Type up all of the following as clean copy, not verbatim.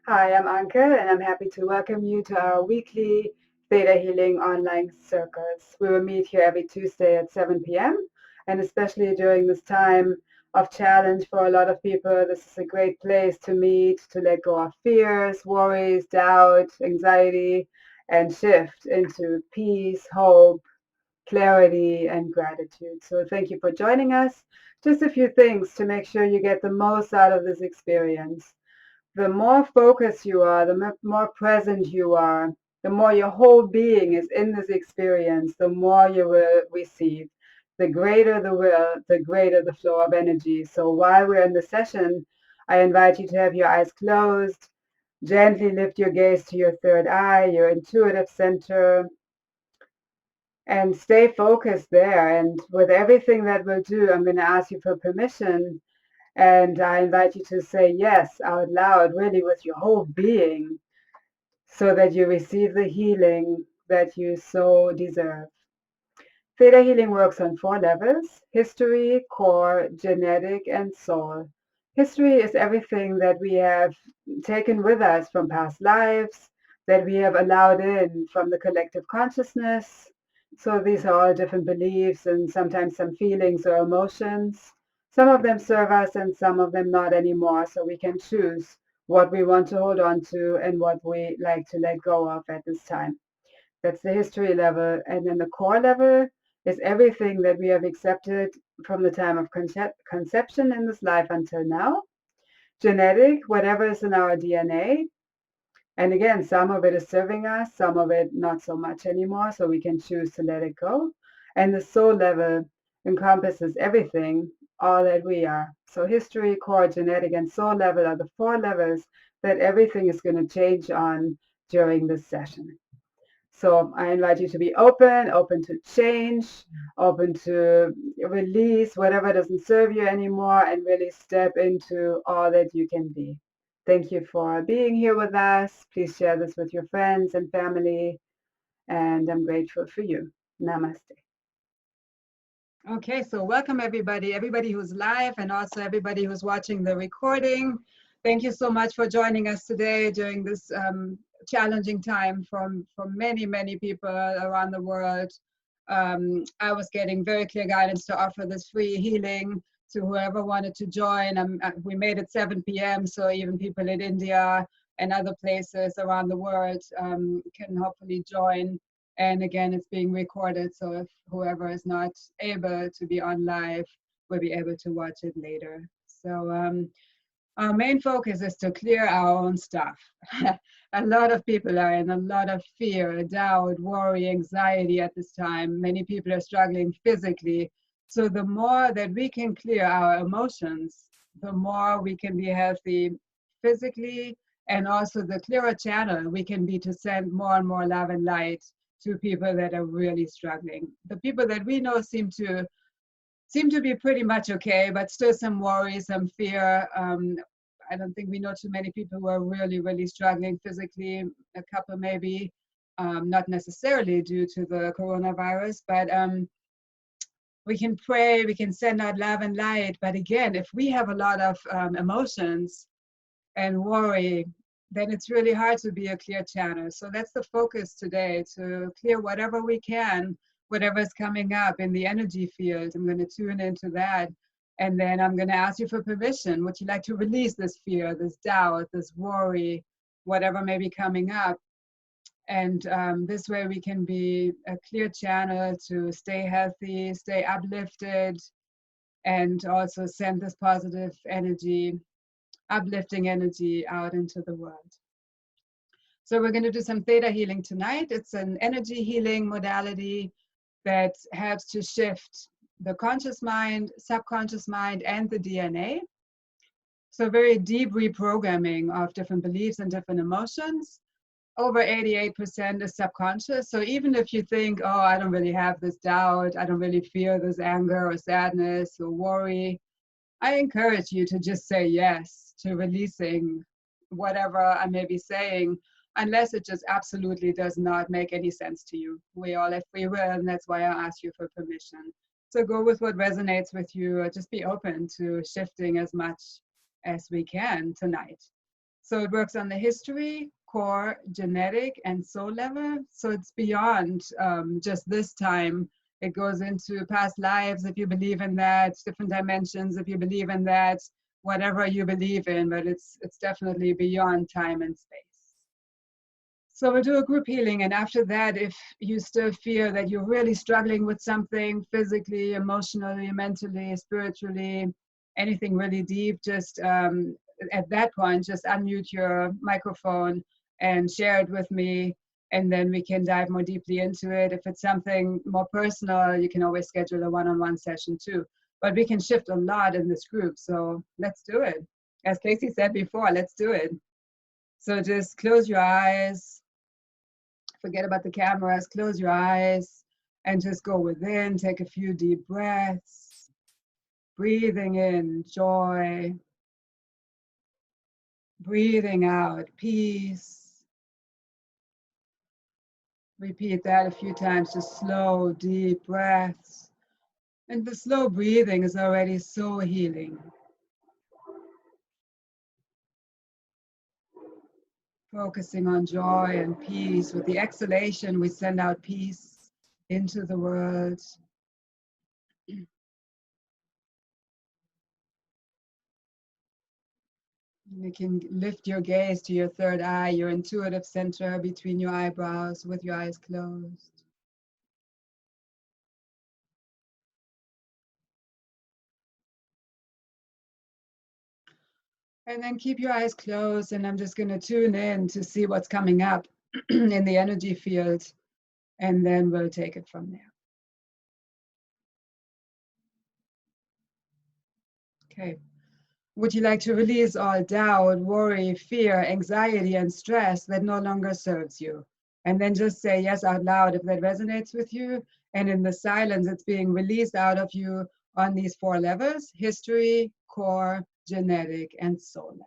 Hi, I'm Anke, and I'm happy to welcome you to our weekly Theta Healing online circles. We will meet here every Tuesday at 7 p.m. And especially during this time of challenge for a lot of people, this is a great place to meet, to let go of fears, worries, doubt, anxiety, and shift into peace, hope, clarity, and gratitude. So thank you for joining us. Just a few things to make sure you get the most out of this experience. The more focused you are, the more present you are, the more your whole being is in this experience, the more you will receive. The greater the will, the greater the flow of energy. So while we're in the session, I invite you to have your eyes closed, gently lift your gaze to your third eye, your intuitive center, and stay focused there. And with everything that we'll do, I'm going to ask you for permission, and I invite you to say yes out loud, really with your whole being, so that you receive the healing that you so deserve. Theta healing works on 4 levels: history, core, genetic, and soul. History is everything that we have taken with us from past lives, that we have allowed in from the collective consciousness. So these are all different beliefs and sometimes some feelings or emotions. Some of them serve us and some of them not anymore. So we can choose what we want to hold on to and what we like to let go of at this time. That's the history level. And then the core level is everything that we have accepted from the time of conception in this life until now. Genetic, whatever is in our DNA. And again, some of it is serving us, some of it not so much anymore, so we can choose to let it go. And the soul level encompasses everything, all that we are. So history, core, genetic, and soul level are the 4 levels that everything is going to change on during this session. So I invite you to be open to change, open to release whatever doesn't serve you anymore, and really step into all that you can be. Thank you for being here with us. Please share this with your friends and family, and I'm grateful for you. Namaste. Okay, so welcome everybody who's live and also everybody who's watching the recording. Thank you so much for joining us today during this challenging time from many people around the world. I was getting very clear guidance to offer this free healing to whoever wanted to join. We made it 7 p.m. so even people in India and other places around the world can hopefully join. And again, it's being recorded, so if whoever is not able to be on live will be able to watch it later. So our main focus is to clear our own stuff. A lot of people are in a lot of fear, doubt, worry, anxiety at this time. Many people are struggling physically. So the more that we can clear our emotions, the more we can be healthy physically, and also the clearer channel we can be to send more and more love and light to people that are really struggling. The people that we know seem to be pretty much okay, but still some worry, some fear. I don't think we know too many people who are really struggling physically. A couple maybe, not necessarily due to the coronavirus, but we can pray, we can send out love and light. But again, if we have a lot of emotions and worry, then it's really hard to be a clear channel. So that's the focus today, to clear whatever we can, whatever is coming up in the energy field. I'm going to tune into that. And then I'm going to ask you for permission. Would you like to release this fear, this doubt, this worry, whatever may be coming up? And this way we can be a clear channel to stay healthy, stay uplifted, and also send this positive energy, uplifting energy out into the world. So we're going to do some theta healing tonight. It's an energy healing modality that helps to shift the conscious mind, subconscious mind, and the DNA. So very deep reprogramming of different beliefs and different emotions. Over 88% is subconscious. So even if you think, oh, I don't really have this doubt, I don't really feel this anger or sadness or worry, I encourage you to just say yes to releasing whatever I may be saying, unless it just absolutely does not make any sense to you. We all have free will, and that's why I ask you for permission. So go with what resonates with you, or just be open to shifting as much as we can tonight. So it works on the history, core, genetic, and soul level. So it's beyond just this time. It goes into past lives, if you believe in that, different dimensions, if you believe in that, whatever you believe in, but it's definitely beyond time and space. So we'll do a group healing, and after that, if you still feel that you're really struggling with something physically, emotionally, mentally, spiritually, anything really deep, just at that point, just unmute your microphone and share it with me, and then we can dive more deeply into it. If it's something more personal, you can always schedule a one-on-one session too. But we can shift a lot in this group, so let's do it. As Casey said before, let's do it. So just close your eyes. Forget about the cameras, close your eyes, and just go within. Take a few deep breaths. Breathing in joy. Breathing out peace. Repeat that a few times, just slow, deep breaths. And the slow breathing is already so healing. Focusing on joy and peace. With the exhalation, we send out peace into the world. You can lift your gaze to your third eye, your intuitive center between your eyebrows with your eyes closed. And then keep your eyes closed, and I'm just going to tune in to see what's coming up in the energy field, and then we'll take it from there. Okay. Would you like to release all doubt, worry, fear, anxiety, and stress that no longer serves you? And then just say yes out loud if that resonates with you. And in the silence, it's being released out of you on these 4 levels: history, core, genetic, and soul level.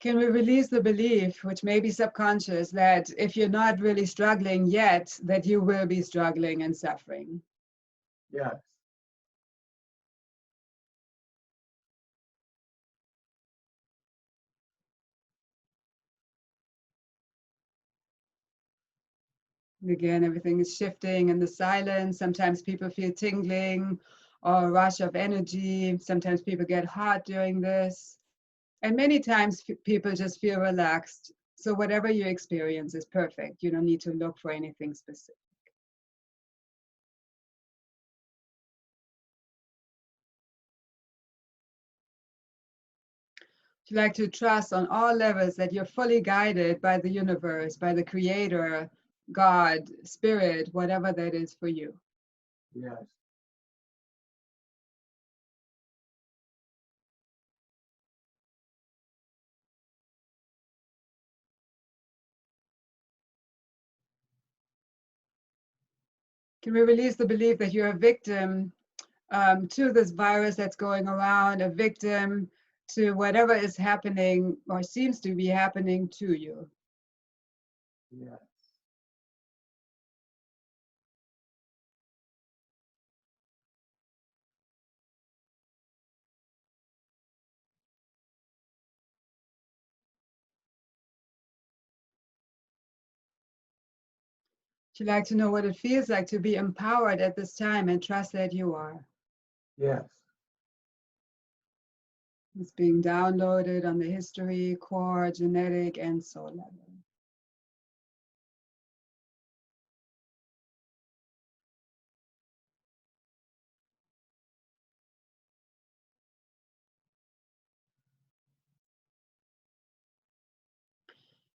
Can we release the belief, which may be subconscious, that if you're not really struggling yet, that you will be struggling and suffering? Yes. Again, everything is shifting in the silence. Sometimes people feel tingling or a rush of energy. Sometimes people get hot during this. And many times people just feel relaxed. So whatever you experience is perfect. You don't need to look for anything specific. You like to trust on all levels that you're fully guided by the universe, by the creator, God, spirit, whatever that is for you. Yes. Can we release the belief that you're a victim to this virus that's going around, a victim to whatever is happening or seems to be happening to you? Yes. Would you like to know what it feels like to be empowered at this time and trust that you are? Yes. It's being downloaded on the history, core, genetic, and soul level.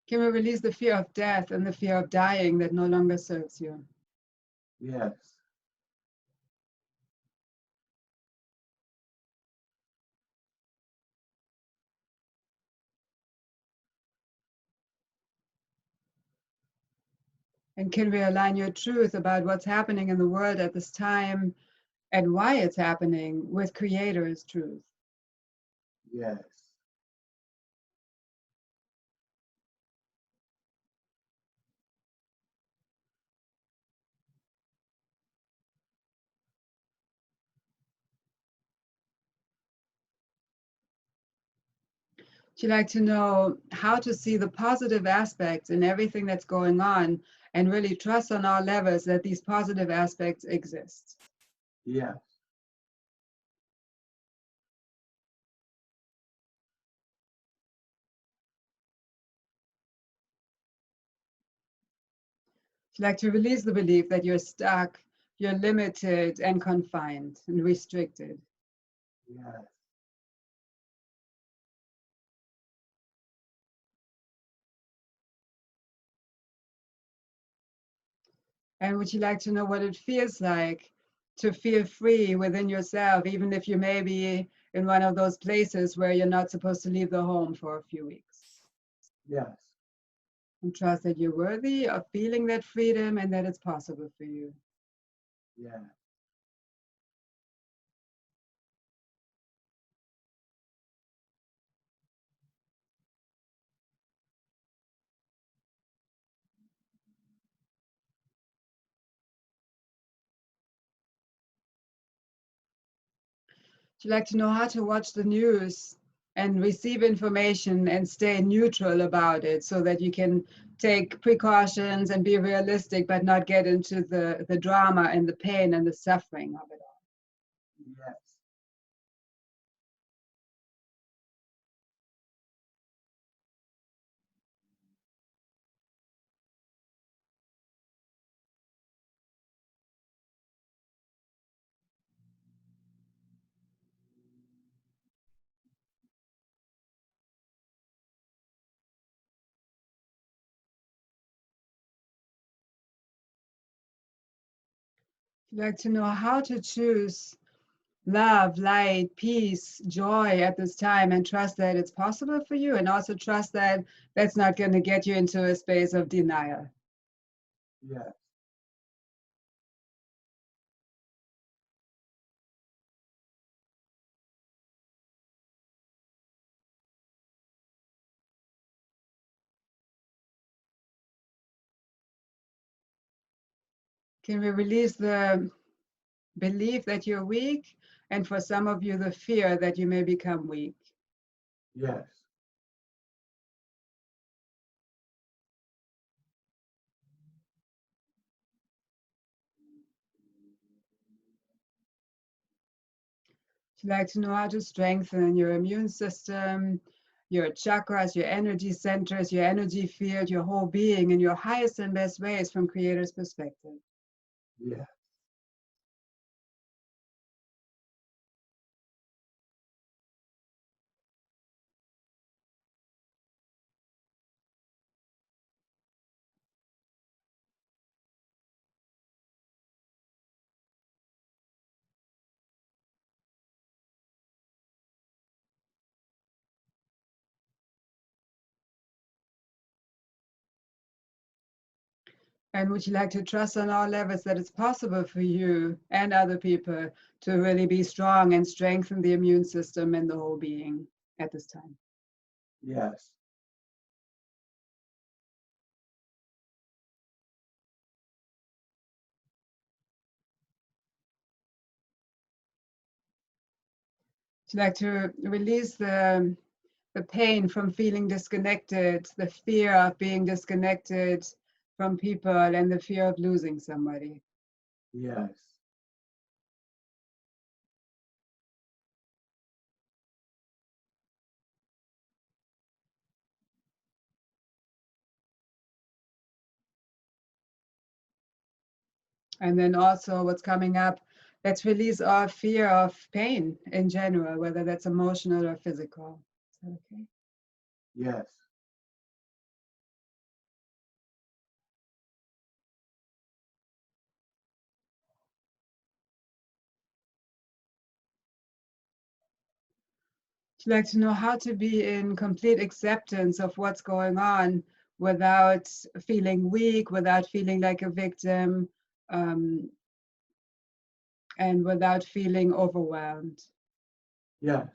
Can we release the fear of death and the fear of dying that no longer serves you? Yes. And can we align your truth about what's happening in the world at this time and why it's happening with Creator's truth? Yes. Would you like to know how to see the positive aspects in everything that's going on and really trust on all levels that these positive aspects exist? Yes. Would you like to release the belief that you're stuck, you're limited and confined and restricted? Yes. And would you like to know what it feels like to feel free within yourself, even if you may be in one of those places where you're not supposed to leave the home for a few weeks? Yes. And trust that you're worthy of feeling that freedom and that it's possible for you. Yeah. Would you like to know how to watch the news and receive information and stay neutral about it so that you can take precautions and be realistic but not get into the drama and the pain and the suffering of it all? Yes. Would you like to know how to choose love, light, peace, joy at this time and trust that it's possible for you, and also trust that that's not going to get you into a space of denial? Yes. Can we release the belief that you're weak, and for some of you, the fear that you may become weak? Yes. Would you like to know how to strengthen your immune system, your chakras, your energy centers, your energy field, your whole being in your highest and best ways from Creator's perspective? Yes. And would you like to trust on all levels that it's possible for you and other people to really be strong and strengthen the immune system and the whole being at this time? Yes. Would you like to release the pain from feeling disconnected, the fear of being disconnected from people, and the fear of losing somebody? Yes. And then also what's coming up, let's release our fear of pain in general, whether that's emotional or physical. Is that okay? Yes. Would you like to know how to be in complete acceptance of what's going on without feeling weak, without feeling like a victim, um, and without feeling overwhelmed? Yes.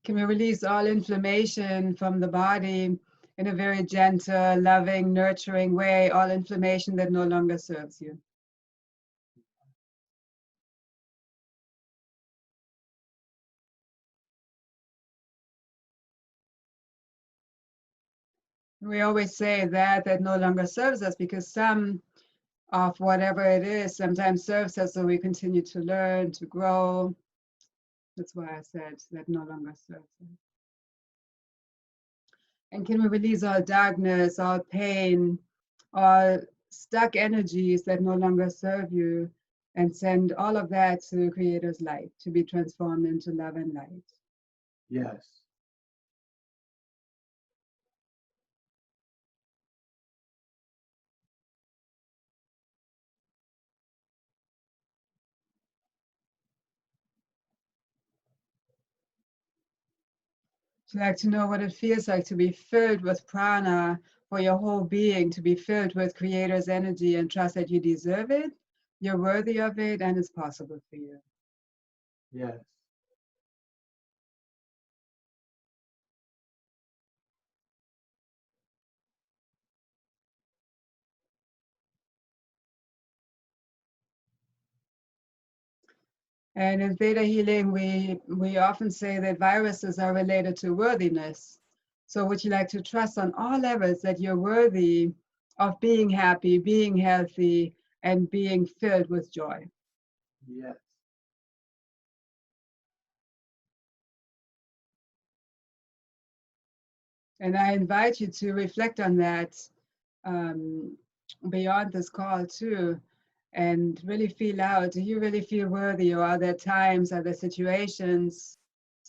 Can we release all inflammation from the body in a very gentle, loving, nurturing way, all inflammation that no longer serves you? We always say that no longer serves us because some of whatever it is sometimes serves us, so we continue to learn, to grow. That's why I said that no longer serves us. And can we release all darkness, all pain, all stuck energies that no longer serve you, and send all of that to Creator's light to be transformed into love and light? Yes. To like to know what it feels like to be filled with prana for your whole being, to be filled with Creator's energy, and trust that you deserve it, you're worthy of it, and it's possible for you. Yes. And in Theta Healing, we often say that viruses are related to worthiness. So would you like to trust on all levels that you're worthy of being happy, being healthy, and being filled with joy? Yes. And I invite you to reflect on that beyond this call too, and really feel out, do you really feel worthy, or are there times, are there situations,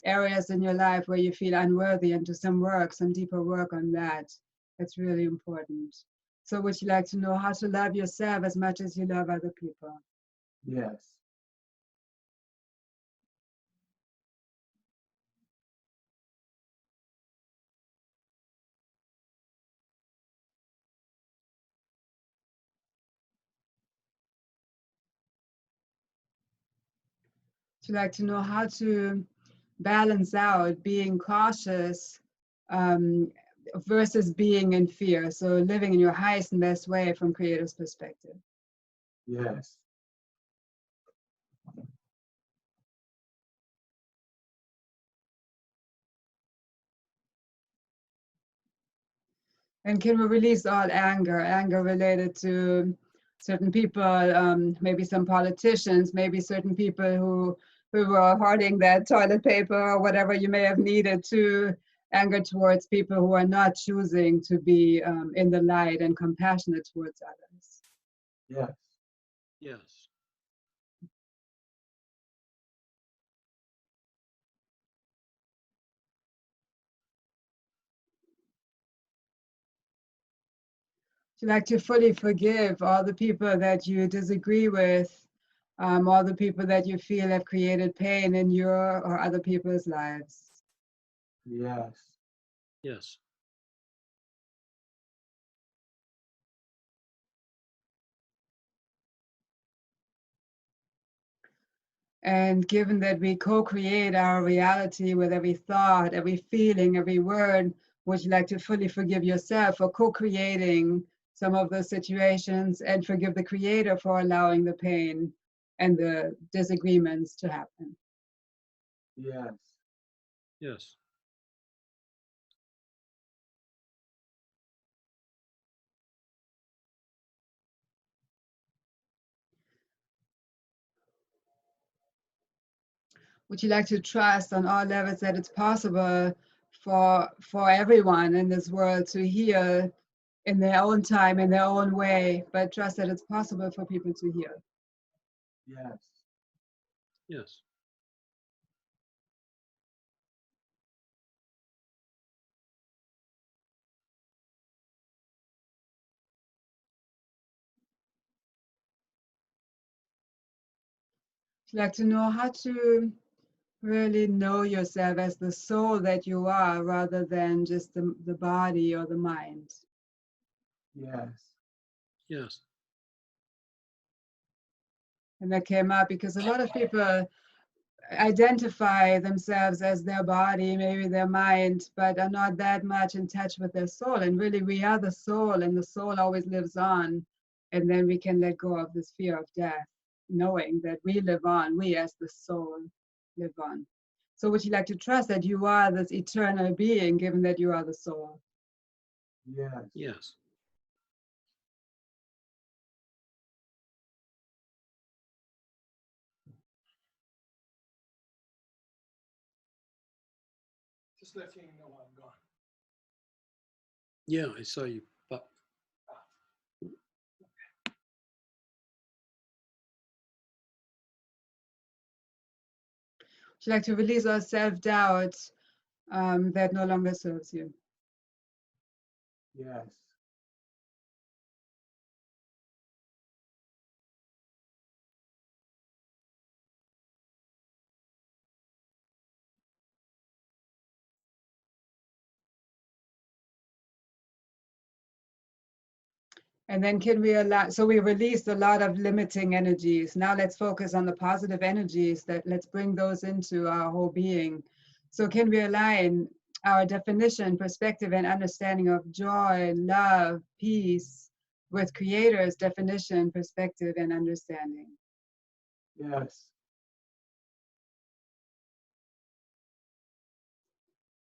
areas in your life where you feel unworthy, and do some work, some deeper work on that? That's really important. So would you like to know how to love yourself as much as you love other people? Yes. Would you like to know how to balance out being cautious um, versus being in fear? So living in your highest and best way from Creator's perspective. Yes. And can we release all anger, anger related to certain people, maybe some politicians, maybe certain people who were hoarding that toilet paper or whatever you may have needed, to anger towards people who are not choosing to be in the light and compassionate towards others? Yes. Yes. To like to fully forgive all the people that you disagree with, all the people that you feel have created pain in your or other people's lives. Yes. Yes. And given that we co-create our reality with every thought, every feeling, every word, would you like to fully forgive yourself for co-creating some of those situations, and forgive the Creator for allowing the pain and the disagreements to happen? Yes. Yes. Would you like to trust on all levels that it's possible for everyone in this world to heal in their own time, in their own way, but trust that it's possible for people to heal? Yes. Yes. Would you like to know how to really know yourself as the soul that you are, rather than just the body or the mind? Yes. Yes. And that came up because a lot of people identify themselves as their body, maybe their mind, but are not that much in touch with their soul. And really, we are the soul, and the soul always lives on. And then we can let go of this fear of death, knowing that we live on, we as the soul live on. So would you like to trust that you are this eternal being, given that you are the soul? Yes. Yes. Just let you know I'm gone. Yeah, I saw you pop. Would you like to release our self-doubt that no longer serves you? Yes. And then can we allow, so we released a lot of limiting energies. Now let's focus on the positive energies, that let's bring those into our whole being. So can we align our definition, perspective, and understanding of joy, love, peace with Creator's definition, perspective, and understanding? Yes.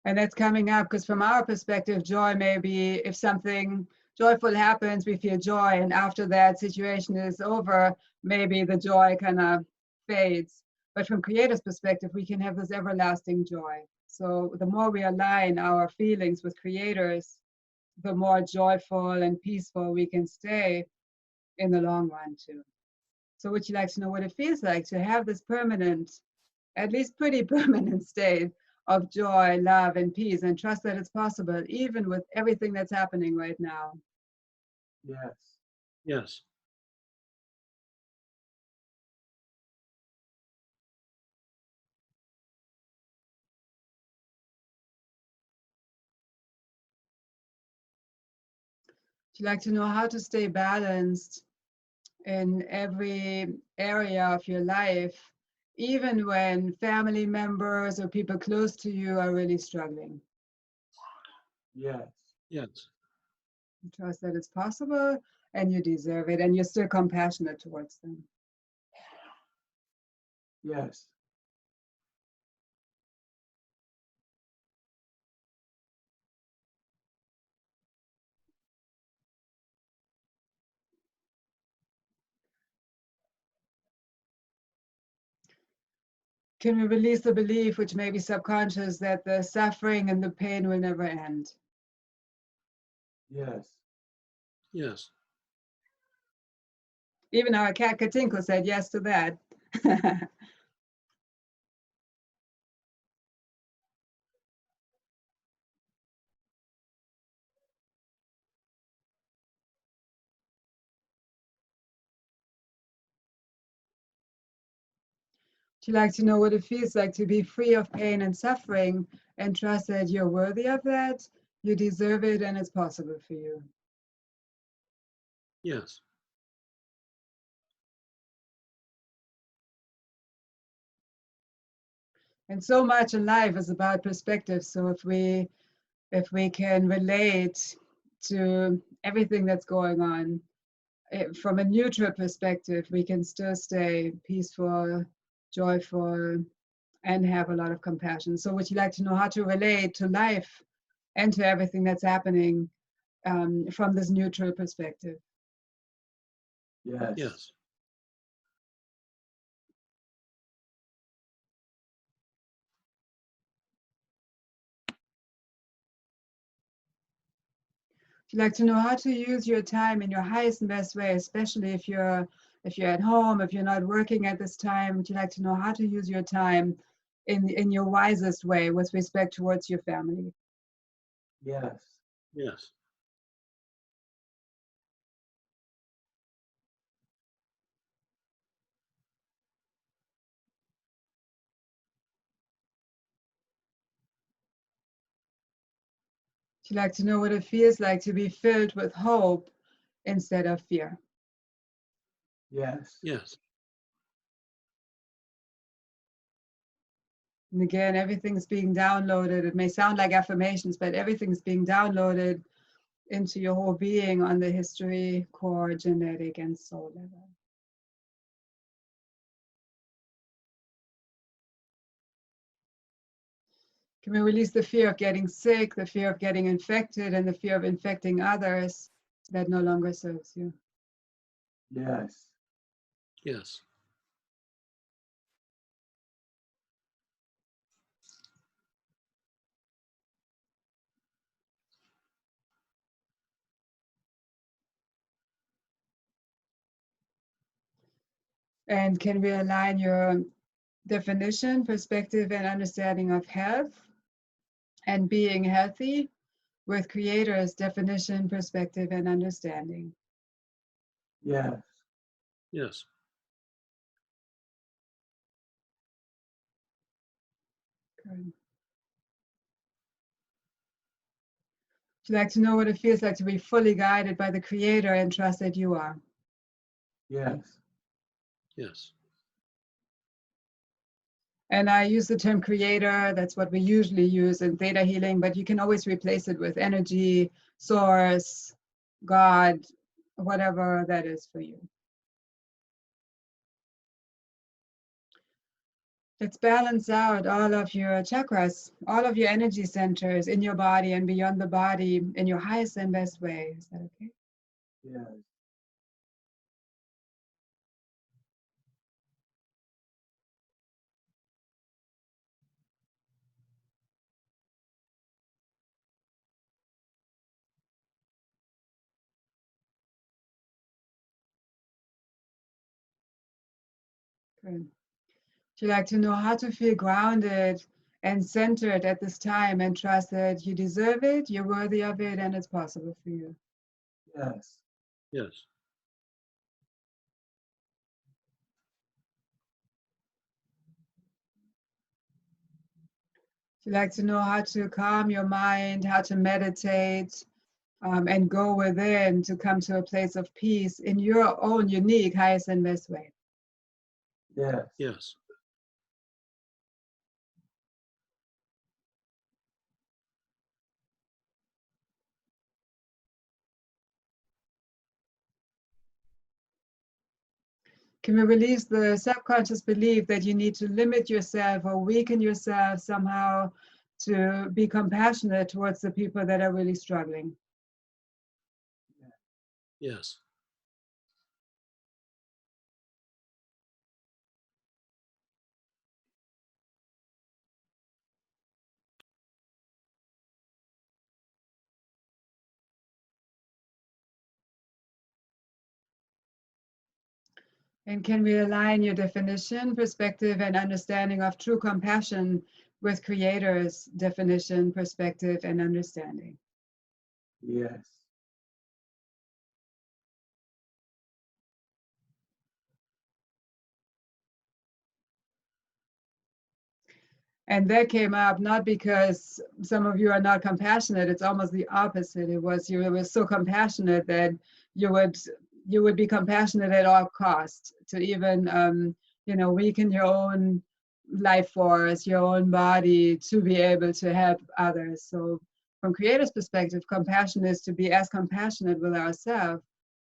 And that's coming up because from our perspective, joy may be if something joyful happens, we feel joy. And after that situation is over, maybe the joy kind of fades. But from Creator's perspective, we can have this everlasting joy. So the more we align our feelings with Creator's, the more joyful and peaceful we can stay in the long run too. So would you like to know what it feels like to have this permanent, at least pretty permanent state of joy, love, and peace, and trust that it's possible, even with everything that's happening right now? Yes. Yes. Would you like to know how to stay balanced in every area of your life, even when family members or people close to you are really struggling? Yes. Yes. You trust that it's possible and you deserve it, and you're still compassionate towards them. Yes. Can we release the belief, which may be subconscious, that the suffering and the pain will never end? Yes. Yes. Even our cat Katinko said yes to that. Would you like to know what it feels like to be free of pain and suffering and trust that you're worthy of that, you deserve it, and it's possible for you? Yes. And so much in life is about perspective. So if we can relate to everything that's going on from a neutral perspective, we can still stay peaceful, joyful, and have a lot of compassion. So would you like to know how to relate to life and to everything that's happening from this neutral perspective? Yes. Yes. Would you like to know how to use your time in your highest and best way, especially if you're at home, if you're not working at this time? Would you like to know how to use your time in your wisest way with respect towards your family? Yes. Yes. Would you like to know what it feels like to be filled with hope instead of fear? Yes. Yes. And again, everything's being downloaded. It may sound like affirmations, but everything's being downloaded into your whole being on the history, core, genetic, and soul level. Can we release the fear of getting sick, the fear of getting infected, and the fear of infecting others that no longer serves you? Yes. Yes. And can we align your definition, perspective, and understanding of health and being healthy with Creator's definition, perspective, and understanding? Yes. Yes. Good. Would you like to know what it feels like to be fully guided by the Creator and trust that you are? Yes. Yes. And I use the term creator, that's what we usually use in theta healing, but you can always replace it with energy, source, God, whatever that is for you. Let's balance out all of your chakras, all of your energy centers in your body and beyond the body in your highest and best way. Is that okay? Yes. Good. Would you like to know how to feel grounded and centered at this time and trust that you deserve it, you're worthy of it, and it's possible for you? Yes. Yes. If you like to know how to calm your mind, how to meditate, and go within to come to a place of peace in your own unique, highest, and best way. Yes. Yes. Can we release the subconscious belief that you need to limit yourself or weaken yourself somehow to be compassionate towards the people that are really struggling? Yes. And can we align your definition, perspective, and understanding of true compassion with Creator's definition, perspective, and understanding? Yes. And that came up not because some of you are not compassionate, it's almost the opposite. It was you were so compassionate that you would be compassionate at all costs to even weaken your own life force, your own body to be able to help others. So from Creator's perspective, compassion is to be as compassionate with ourselves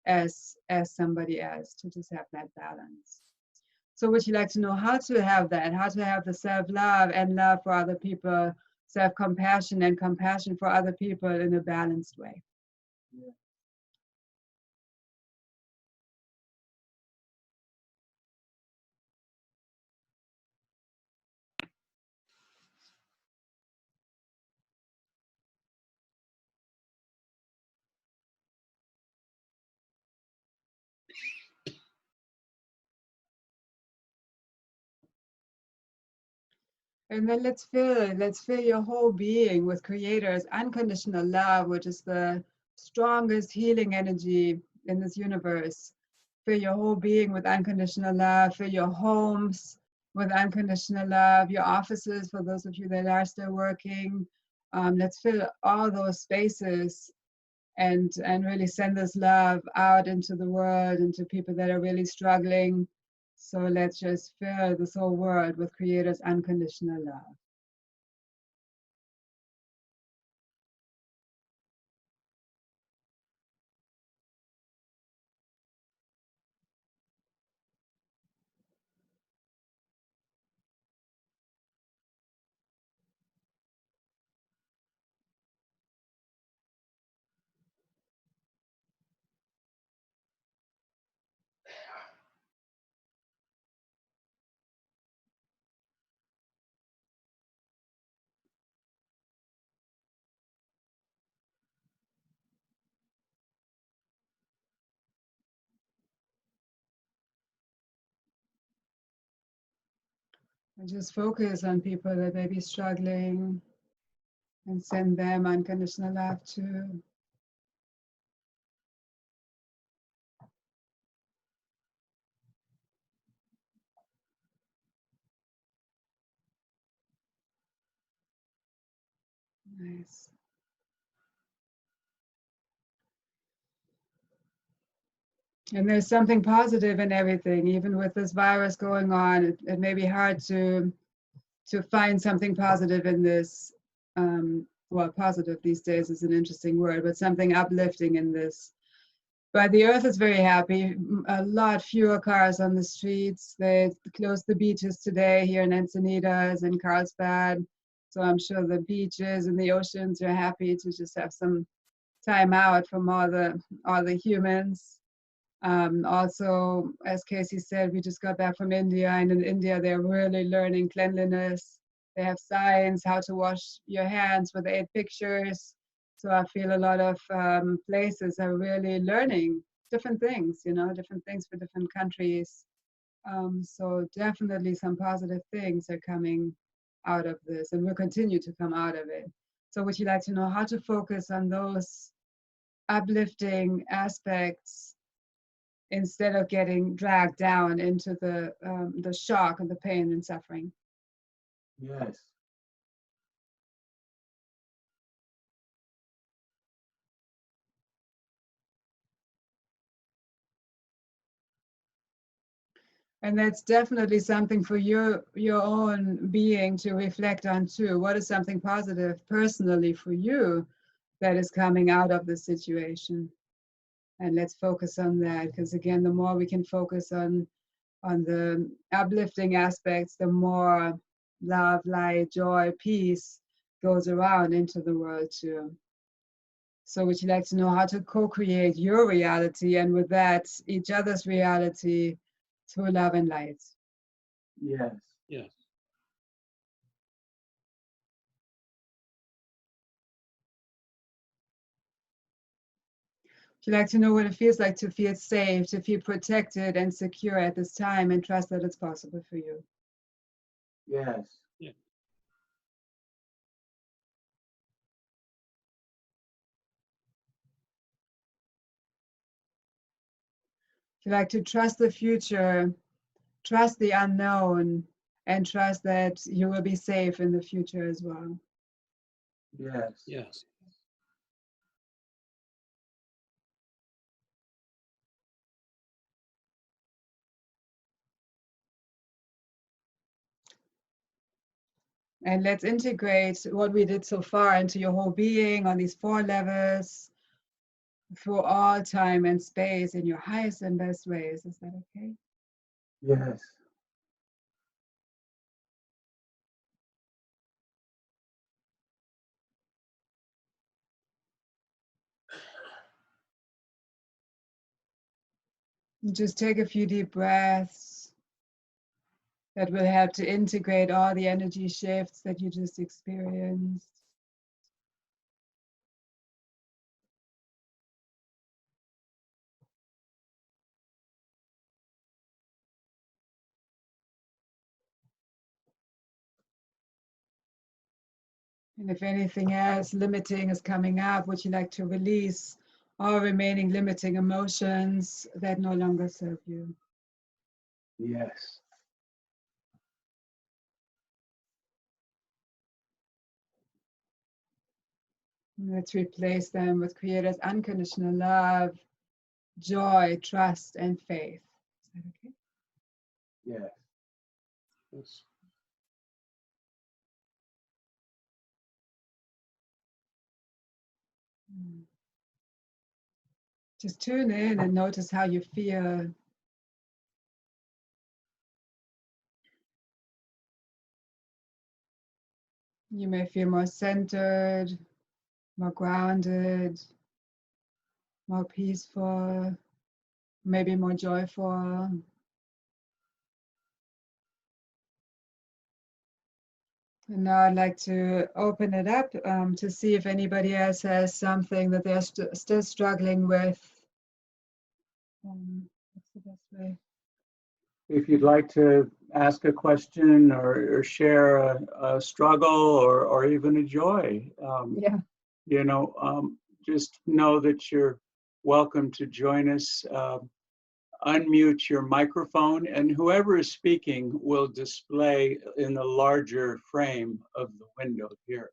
as somebody else, to just have that balance. So would you like to know how to have that, how to have the self-love and love for other people, self-compassion and compassion for other people in a balanced way? Yeah. And then let's fill your whole being with Creator's unconditional love, which is the strongest healing energy in this universe. Fill your whole being with unconditional love. Fill your homes with unconditional love. Your offices, for those of you that are still working, let's fill all those spaces and really send this love out into the world, into people that are really struggling. So let's just fill this whole world with Creator's unconditional love. And just focus on people that may be struggling and send them unconditional love too. Nice. And there's something positive in everything, even with this virus going on. It may be hard to find something positive in this. Well, positive these days is an interesting word, but something uplifting in this. But the earth is very happy. A lot fewer cars on the streets. They closed the beaches today here in Encinitas and Carlsbad. So I'm sure the beaches and the oceans are happy to just have some time out from all the humans. Also, as Casey said, we just got back from India, and in India, they're really learning cleanliness. They have signs how to wash your hands with 8 pictures. So I feel a lot of places are really learning different things, different things for different countries. So definitely some positive things are coming out of this, and will continue to come out of it. So would you like to know how to focus on those uplifting aspects instead of getting dragged down into the shock and the pain and suffering? Yes. And that's definitely something for your own being to reflect on too. What is something positive personally for you that is coming out of the situation? And let's focus on that, because again, the more we can focus on the uplifting aspects, the more love, light, joy, peace goes around into the world too. So would you like to know how to co-create your reality, and with that, each other's reality through love and light? Yes. Yes. Would you like to know what it feels like to feel safe, to feel protected and secure at this time, and trust that it's possible for you? Yes. Yeah. Would you like to trust the future, trust the unknown, and trust that you will be safe in the future as well? Yes. Yes. And let's integrate what we did so far into your whole being on these 4 levels through all time and space in your highest and best ways. Is that okay? Yes. Just take a few deep breaths. That will help to integrate all the energy shifts that you just experienced. And if anything else limiting is coming up, would you like to release all remaining limiting emotions that no longer serve you? Yes. And let's replace them with Creator's unconditional love, joy, trust, and faith. Is that okay? Yes. Yes. Just tune in and notice how you feel. You may feel more centered, more grounded, more peaceful, maybe more joyful. And now I'd like to open it up to see if anybody else has something that they're still struggling with. What's the best way? If you'd like to ask a question or share a struggle or even a joy, Yeah. you know, just know that you're welcome to join us. Unmute your microphone, and whoever is speaking will display in the larger frame of the window here.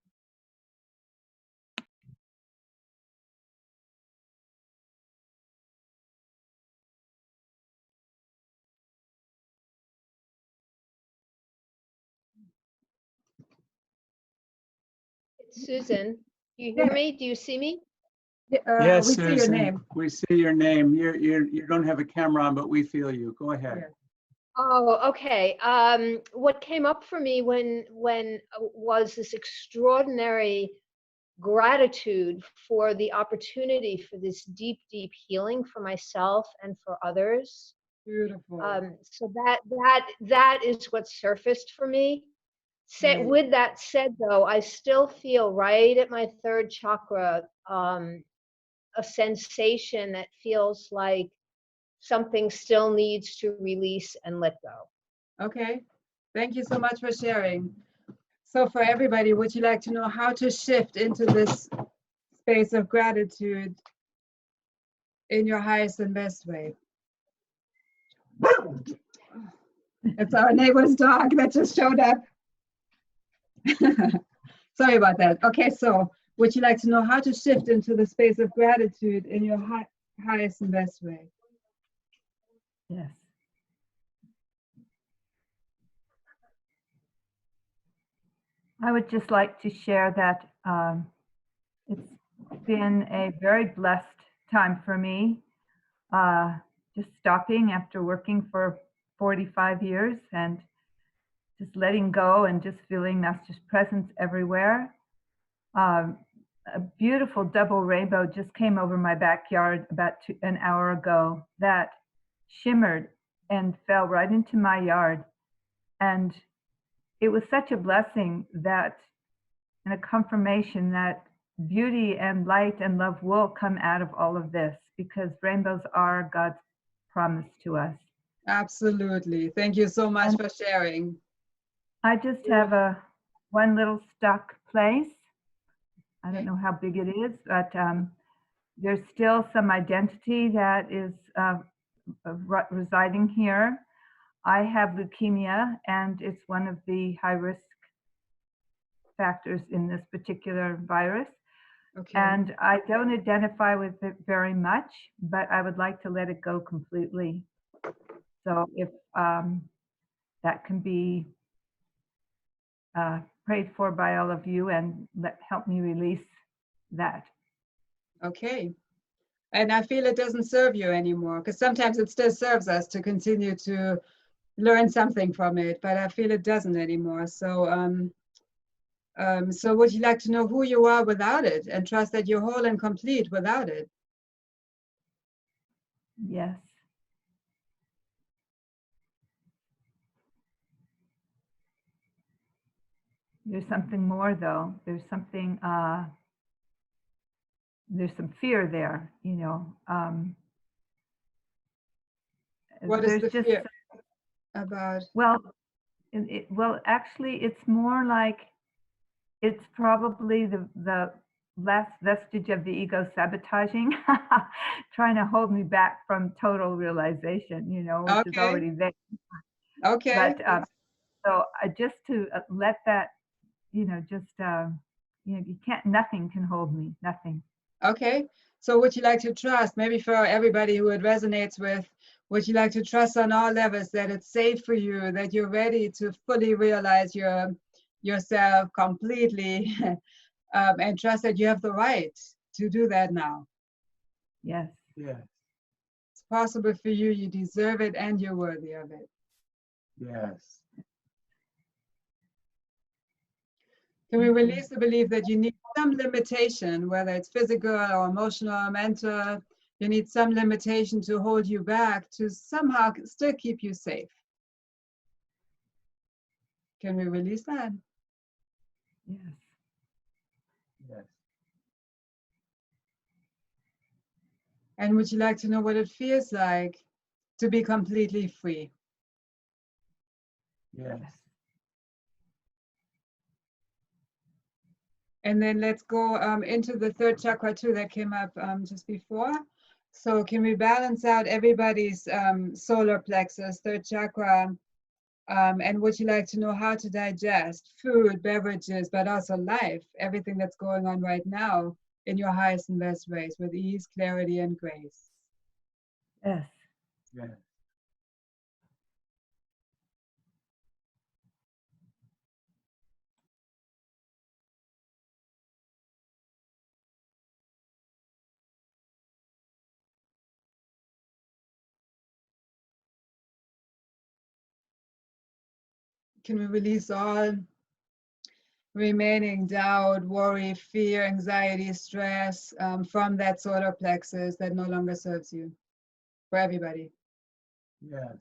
It's Susan. Do you hear me? Do you see me? Yes, we see your Susan, name. we see your name. You don't have a camera on, but we feel you. Go ahead. Yeah. Oh, okay. What came up for me when was this extraordinary gratitude for the opportunity for this deep, deep healing for myself and for others. Beautiful. So that is what surfaced for me. Right. With that said, though, I still feel right at my third chakra a sensation that feels like something still needs to release and let go. Okay. Thank you so much for sharing. So for everybody, would you like to know how to shift into this space of gratitude in your highest and best way? It's our neighbor's dog that just showed up. Sorry about that. Okay, so would you like to know how to shift into the space of gratitude in your highest and best way? Yes. I would just like to share that it's been a very blessed time for me. Just stopping after working for 45 years and just letting go and just feeling Master's presence everywhere. A beautiful double rainbow just came over my backyard about an hour ago that shimmered and fell right into my yard. And it was such a blessing that, and a confirmation that beauty and light and love will come out of all of this, because rainbows are God's promise to us. Absolutely. Thank you so much for sharing. I just have one little stuck place. I don't know how big it is, but there's still some identity that is residing here. I have leukemia, and it's one of the high-risk factors in this particular virus. Okay. And I don't identify with it very much, but I would like to let it go completely. So if that can be prayed for by all of you and help me release that. Okay. And I feel it doesn't serve you anymore, because sometimes it still serves us to continue to learn something from it, but I feel it doesn't anymore. So, so would you like to know who you are without it, and trust that you're whole and complete without it? Yes. There's something more, though. There's something, there's some fear there, you know. What is the fear about? Well, well, actually, it's more like it's probably the last vestige of the ego sabotaging, trying to hold me back from total realization, you know, which is already there. Okay. But so just to let that, you know, just, you know, nothing can hold me, nothing. Okay. So would you like to trust, maybe for everybody who it resonates with, would you like to trust on all levels that it's safe for you, that you're ready to fully realize yourself completely, and trust that you have the right to do that now? Yes. Yes. It's possible for you, you deserve it, and you're worthy of it. Yes. Can we release the belief that you need some limitation, whether it's physical or emotional or mental, you need some limitation to hold you back, to somehow still keep you safe? Can we release that? Yes. Yes. And would you like to know what it feels like to be completely free? Yes. And then let's go into the third chakra too, that came up just before. So can we balance out everybody's solar plexus, third chakra? And would you like to know how to digest food, beverages, but also life, everything that's going on right now in your highest and best ways with ease, clarity, and grace? Yes. Yes. Can we release all remaining doubt, worry, fear, anxiety, stress from that solar plexus that no longer serves you, for everybody? Yes.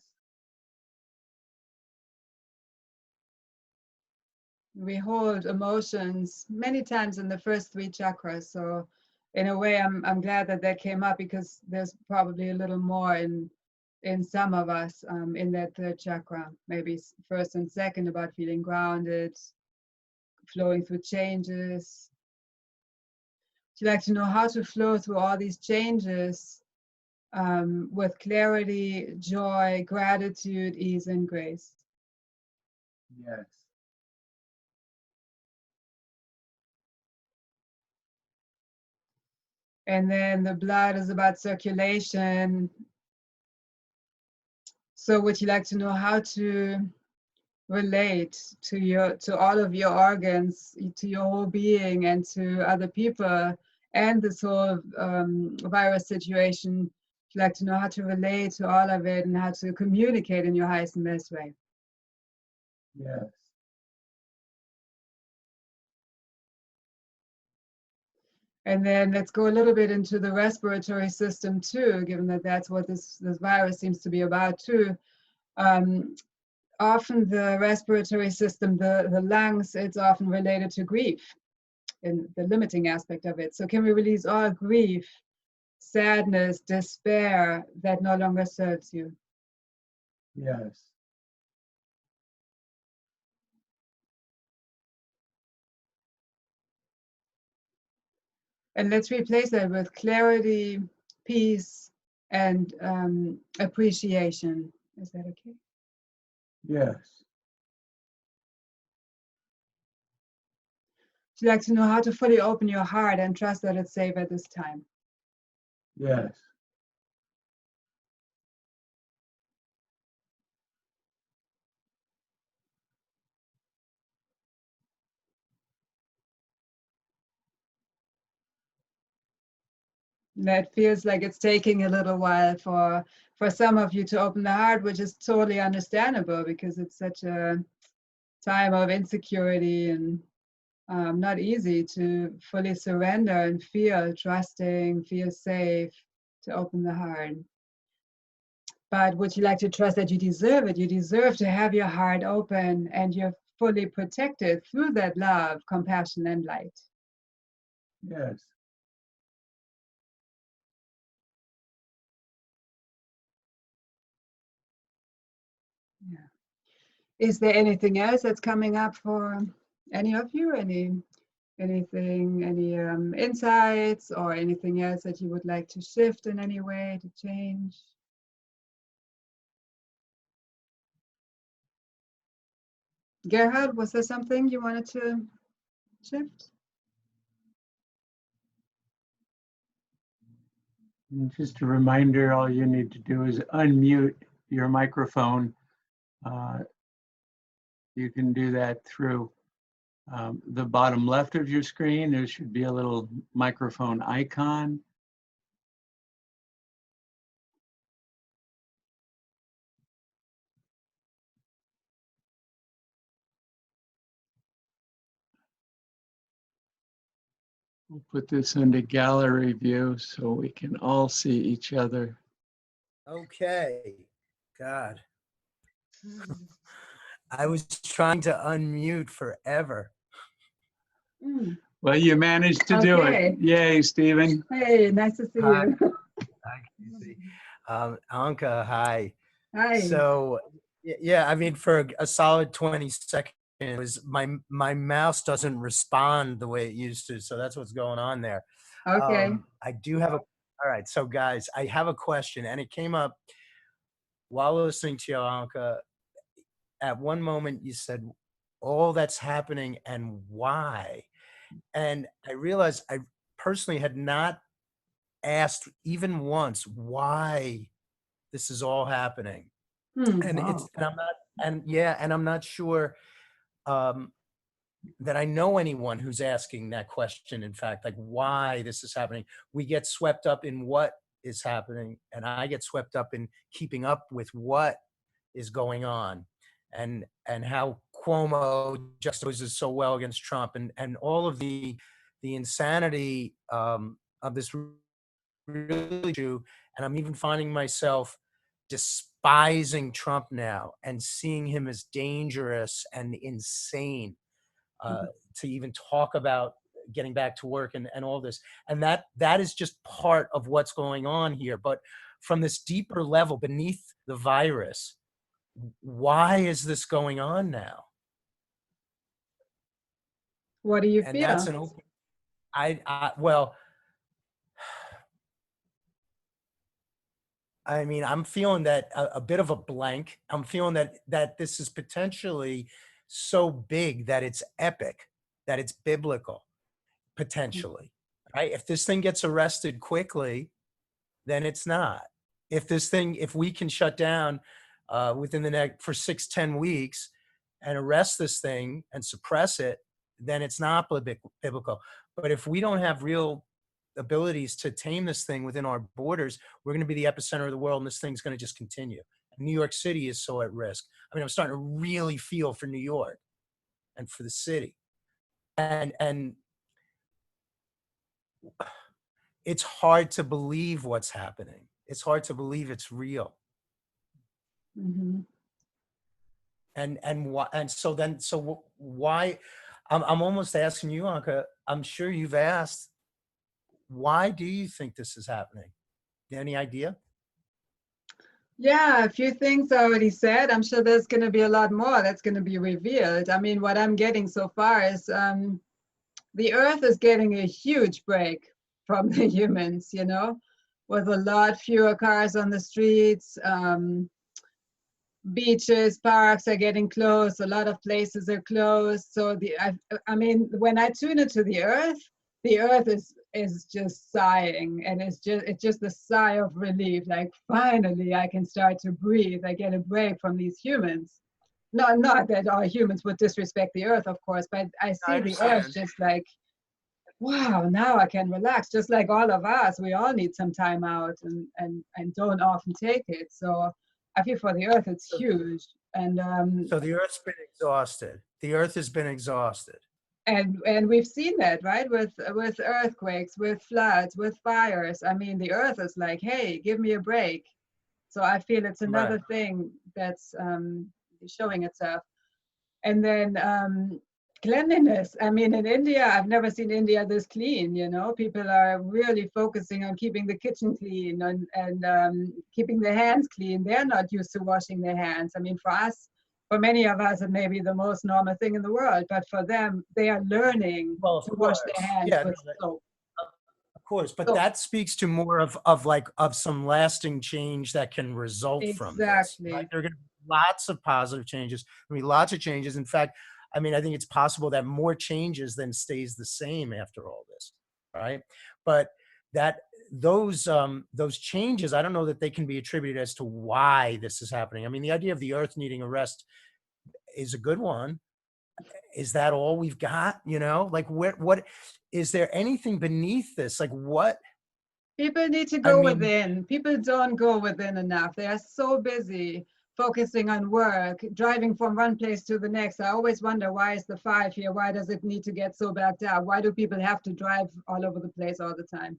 We hold emotions many times in the first three chakras. So in a way, I'm glad that that came up, because there's probably a little more in some of us in that third chakra, maybe first and second, about feeling grounded, flowing through changes. Would you like to know how to flow through all these changes with clarity, joy, gratitude, ease, and grace? Yes. And then the blood is about circulation. So would you like to know how to relate to all of your organs, to your whole being, and to other people, and this whole virus situation? Would you like to know how to relate to all of it and how to communicate in your highest and best way? Yes. And then let's go a little bit into the respiratory system too, given that that's what this virus seems to be about too. Often the respiratory system, the lungs, it's often related to grief in the limiting aspect of it. So can we release all grief, sadness, despair that no longer serves you? Yes. And let's replace that with clarity, peace, and appreciation. Is that okay? Yes. Would you like to know how to fully open your heart and trust that it's safe at this time? Yes. That feels like it's taking a little while for some of you to open the heart, which is totally understandable, because it's such a time of insecurity and not easy to fully surrender and feel trusting, feel safe, to open the heart. But would you like to trust that you deserve it? You deserve to have your heart open, and you're fully protected through that love, compassion, and light. Yes. Yeah. Is there anything else that's coming up for any of you? Anything, any insights or anything else that you would like to shift in any way, to change? Gerhard, was there something you wanted to shift? And just a reminder, all you need to do is unmute your microphone. You can do that through the bottom left of your screen. There should be a little microphone icon. We'll put this into gallery view so we can all see each other. Okay. God. I was trying to unmute forever. Mm. Well, you managed to do Okay. it. Yay, Stephen. Hey, nice to see Hi. you. Hi, Casey. Anke, hi. Hi. So, yeah, I mean, for a solid 20 seconds, it was my mouse doesn't respond the way it used to. So that's what's going on there. Okay. I do have all right. So guys, I have a question, and it came up while listening to you, Anke. At one moment you said, all that's happening and why? And I realized I personally had not asked even once why this is all happening. And Wow. I'm not sure that I know anyone who's asking that question. In fact, like why this is happening. We get swept up in what is happening, and I get swept up in keeping up with what is going on, and how Cuomo juxtaposes so well against Trump, and all of the insanity of this really issue. And I'm even finding myself despising Trump now and seeing him as dangerous and insane, to even talk about getting back to work and all this. And that is just part of what's going on here. But from this deeper level beneath the virus, why is this going on now? What do you And that's feel? an open, well, I mean, I'm feeling that a bit of a blank. I'm feeling that this is potentially so big that it's epic, that it's biblical, potentially, right? If this thing gets arrested quickly, then it's not. If we can shut down within the next for 6-10 weeks and arrest this thing and suppress it, then it's not biblical. But if we don't have real abilities to tame this thing within our borders, we're going to be the epicenter of the world, and this thing's going to just continue. New York City is so at risk. I mean, I'm starting to really feel for New York and for the city, and it's hard to believe what's happening. It's hard to believe it's real. Mm-hmm. And why? And so why? I'm almost asking you, Anke. I'm sure you've asked. Why do you think this is happening? Any idea? Yeah, a few things already said. I'm sure there's going to be a lot more that's going to be revealed. I mean, what I'm getting so far is the Earth is getting a huge break from the humans, you know, with a lot fewer cars on the streets. Beaches, parks are getting closed. A lot of places are closed. So I mean, when I tune into the Earth is just sighing, and it's just a sigh of relief. Like finally, I can start to breathe. I get a break from these humans. Not that all humans would disrespect the Earth, of course, but I see the Earth just like, wow, now I can relax. Just like all of us, we all need some time out and don't often take it. So I feel for the Earth, it's huge. And So the Earth's been exhausted. The Earth has been exhausted. and we've seen that, right? With earthquakes, with floods, with fires. I mean, the Earth is like, hey, give me a break. So I feel it's another thing that's showing itself. And then cleanliness. I mean, in India, I've never seen India this clean. You know, people are really focusing on keeping the kitchen clean and keeping their hands clean. They're not used to washing their hands. I mean, for us, for many of us, it may be the most normal thing in the world, but for them, they are learning to wash their hands with soap. Of course, but So, that speaks to more of some lasting change that can result from this. exactly. Right? There are going to be lots of positive changes. I mean, lots of changes. In fact, I mean, I think it's possible that more changes than stays the same after all this, right? But those changes, I don't know that they can be attributed as to why this is happening. I mean, the idea of the earth needing a rest is a good one. Is that all we've got? You know, like what is there anything beneath this? Like what? People need to I go mean, within. People don't go within enough. They are so busy focusing on work, driving from one place to the next. I always wonder, why is the 5 here? Why does it need to get so backed up? Why do people have to drive all over the place all the time?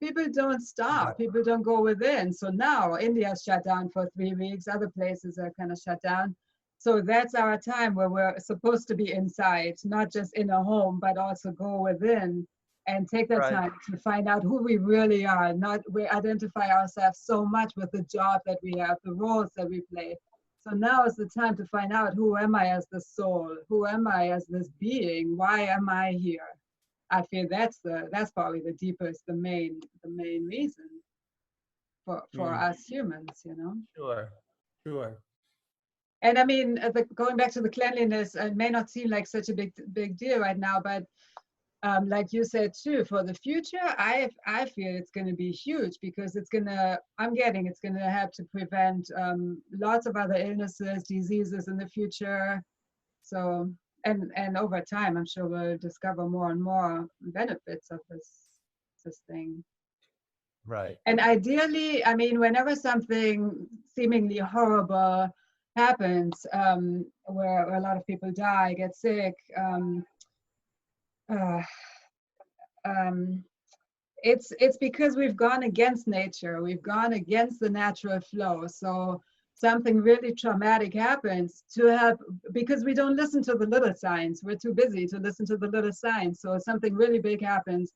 People don't stop. People don't go within. So now India's shut down for 3 weeks. Other places are kind of shut down. So that's our time where we're supposed to be inside, not just in a home, but also go within and take that Right. time to find out who we really are. Not we identify ourselves so much with the job that we have, the roles that we play. So now is the time to find out, who am I as the soul? Who am I as this being? Why am I here? I feel that's probably the deepest, the main reason for us humans, you know. Sure. And I mean, going back to the cleanliness, it may not seem like such a big deal right now, but like you said too, for the future, I feel it's going to be huge, because it's going to help to prevent lots of other illnesses, diseases in the future. So, and over time, I'm sure we'll discover more and more benefits of this thing. Right. And ideally, I mean, whenever something seemingly horrible happens, where a lot of people die, get sick, it's because we've gone against nature. We've gone against the natural flow. So something really traumatic happens to help, because we don't listen to the little signs. We're too busy to listen to the little signs. So something really big happens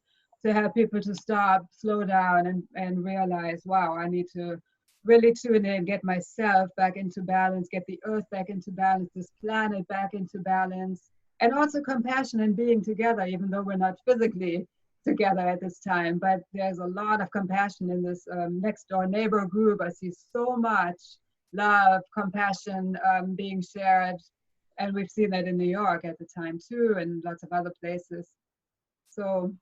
to help people to stop, slow down, and realize, wow, I need to really tune in, get myself back into balance, get the earth back into balance, this planet back into balance, and also compassion and being together, even though we're not physically together at this time. But there's a lot of compassion in this next door neighbor group. I see so much love, compassion being shared. And we've seen that in New York at the time too, and lots of other places. So,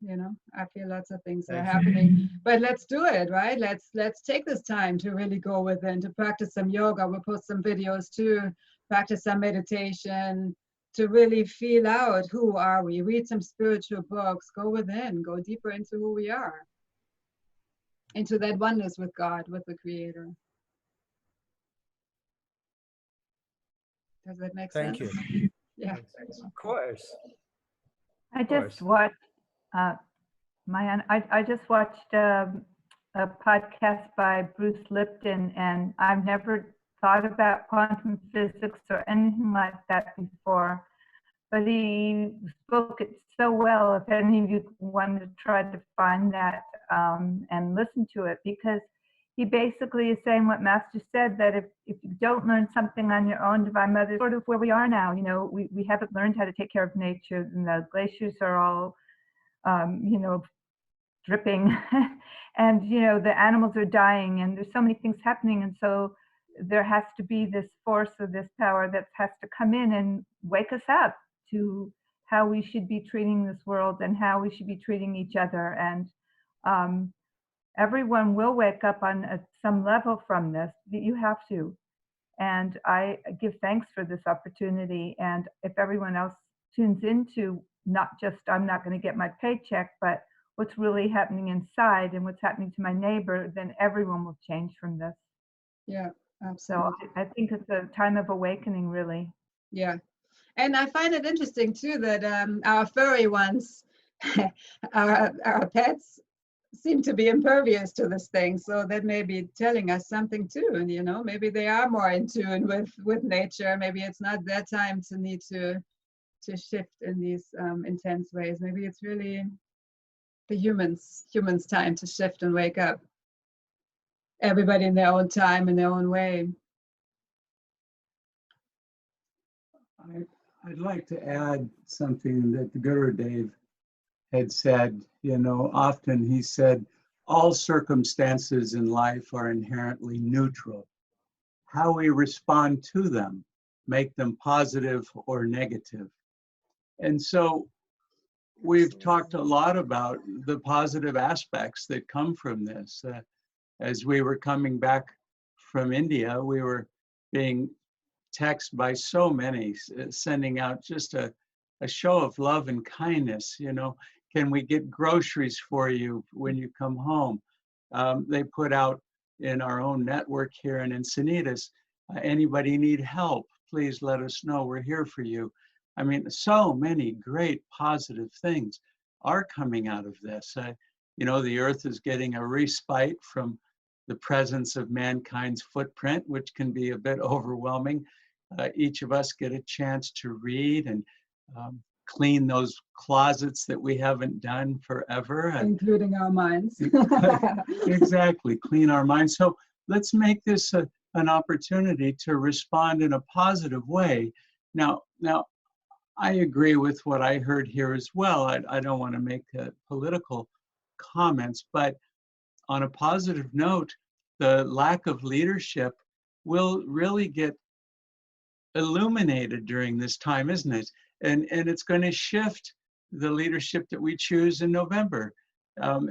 you know, I feel lots of things are happening, but let's do it, right? Let's take this time to really go within, to practice some yoga. We'll post some videos too, practice some meditation, to really feel out, who are we? Read some spiritual books, go within, go deeper into who we are, into that oneness with God, with the Creator. Does that make sense? Thank you. Yeah. Of course. I just watched, I just watched a podcast by Bruce Lipton, and I've never thought about quantum physics or anything like that before, but he spoke it so well. If any of you want to try to find that and listen to it, because he basically is saying what Master said, that if you don't learn something on your own, Divine Mother, sort of where we are now, you know, we haven't learned how to take care of nature, and the glaciers are all, you know, dripping and, you know, the animals are dying, and there's so many things happening. And so there has to be this force or this power that has to come in and wake us up to how we should be treating this world and how we should be treating each other. And everyone will wake up on some level from this. You have to. And I give thanks for this opportunity. And if everyone else tunes into not just, I'm not going to get my paycheck, but what's really happening inside and what's happening to my neighbor, then everyone will change from this. Yeah, absolutely. So I think it's a time of awakening, really. Yeah. And I find it interesting too that our furry ones, our pets, seem to be impervious to this thing. So that may be telling us something too. And, you know, maybe they are more in tune with nature. Maybe it's not their time to need to shift in these intense ways. Maybe it's really the humans' time to shift and wake up. Everybody in their own time, in their own way. I'd like to add something that the Gurudev had said. You know, often he said, all circumstances in life are inherently neutral. How we respond to them make them positive or negative. And so we've talked a lot about the positive aspects that come from this. As we were coming back from India, we were being texted by so many, sending out just a show of love and kindness. You know, can we get groceries for you when you come home? They put out in our own network here in Encinitas, anybody need help, please let us know, we're here for you. I mean, so many great positive things are coming out of this. You know, the earth is getting a respite from the presence of mankind's footprint, which can be a bit overwhelming. Each of us get a chance to read and clean those closets that we haven't done forever. Including our minds. Exactly, clean our minds. So let's make this an opportunity to respond in a positive way. Now, I agree with what I heard here as well. I don't want to make political comments, but on a positive note, the lack of leadership will really get illuminated during this time, isn't it? And it's going to shift the leadership that we choose in November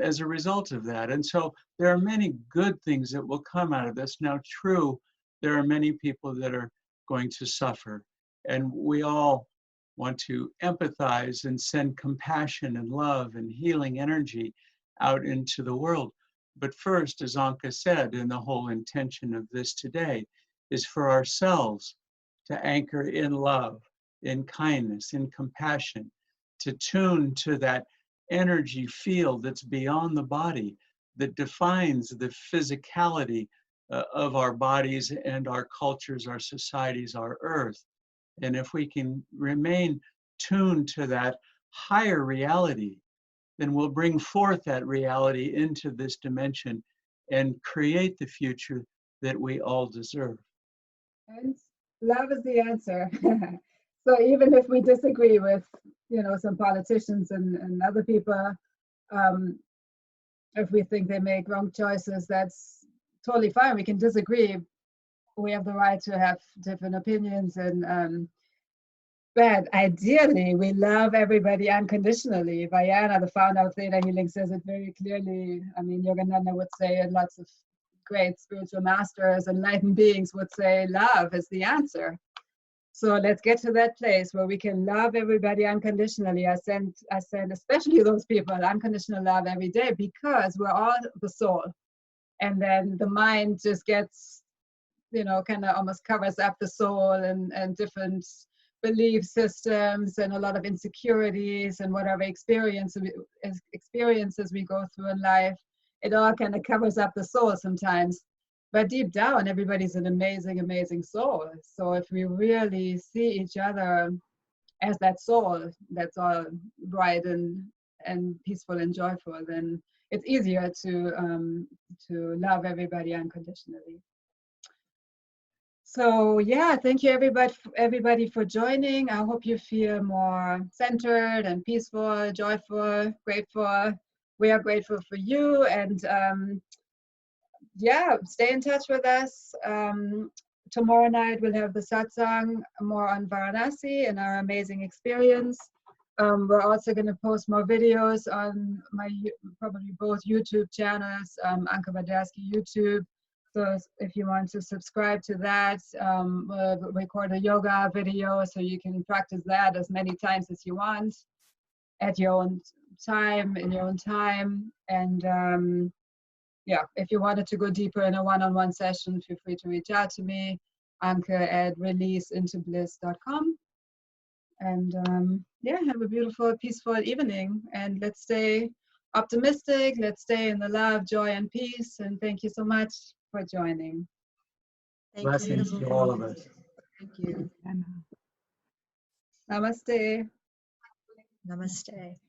as a result of that. And so there are many good things that will come out of this. Now, true, there are many people that are going to suffer, and we all want to empathize and send compassion and love and healing energy out into the world. But first, as Anke said, and the whole intention of this today is for ourselves to anchor in love, in kindness, in compassion, to tune to that energy field that's beyond the body, that defines the physicality of our bodies and our cultures, our societies, our earth. And if we can remain tuned to that higher reality, then we'll bring forth that reality into this dimension and create the future that we all deserve. And love is the answer. So even if we disagree with, you know, some politicians and other people, if we think they make wrong choices, that's totally fine. We can disagree. We have the right to have different opinions, and but ideally, we love everybody unconditionally. Vajana, the founder of ThetaHealing, says it very clearly. I mean, Yogananda would say it, lots of great spiritual masters, enlightened beings would say love is the answer. So let's get to that place where we can love everybody unconditionally. I send especially those people unconditional love every day, because we're all the soul. And then the mind just gets, you know, kind of almost covers up the soul and different belief systems and a lot of insecurities and whatever experiences we go through in life. It all kind of covers up the soul sometimes. But deep down, everybody's an amazing, amazing soul. So if we really see each other as that soul that's all bright and peaceful and joyful, then it's easier to love everybody unconditionally. So yeah, thank you everybody for joining. I hope you feel more centered and peaceful, joyful, grateful. We are grateful for you, and yeah, stay in touch with us. Tomorrow night we'll have the satsang more on Varanasi and our amazing experience. We're also going to post more videos on my probably both YouTube channels, Anke Badarsky YouTube. So if you want to subscribe to that, we'll record a yoga video so you can practice that as many times as you want at your own time, in your own time. And yeah, if you wanted to go deeper in a one-on-one session, feel free to reach out to me, Anke@releaseintobliss.com. And yeah, have a beautiful, peaceful evening. And let's stay optimistic. Let's stay in the love, joy, and peace. And thank you so much for joining. Blessings to all of us. Thank you. Namaste. Namaste.